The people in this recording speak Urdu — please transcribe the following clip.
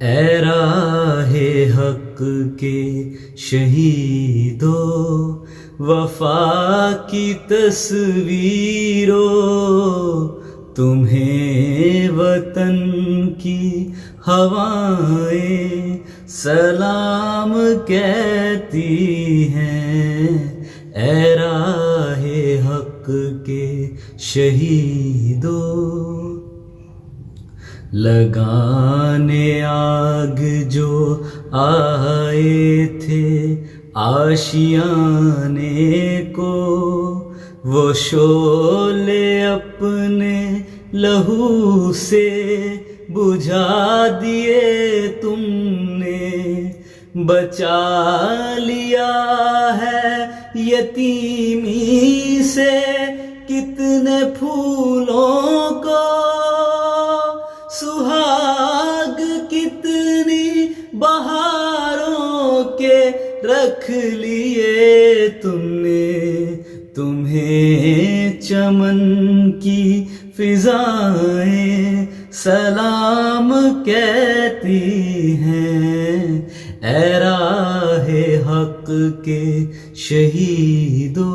اے راہ حق کے شہیدو، وفا کی تصویرو، تمہیں وطن کی ہوائیں سلام کہتی ہیں۔ اے راہ حق کے شہیدو، لگانے آگ جو آئے تھے آشیانے کو، وہ شعلے اپنے لہو سے بجھا دیے تم نے۔ بچا لیا ہے یتیمی سے کتنے پھولوں کو، سہاگ کتنی بہاروں کے رکھ لیے تم نے۔ تمہیں چمن کی فضائیں سلام کہتی ہیں۔ اے راہ حق کے شہیدو،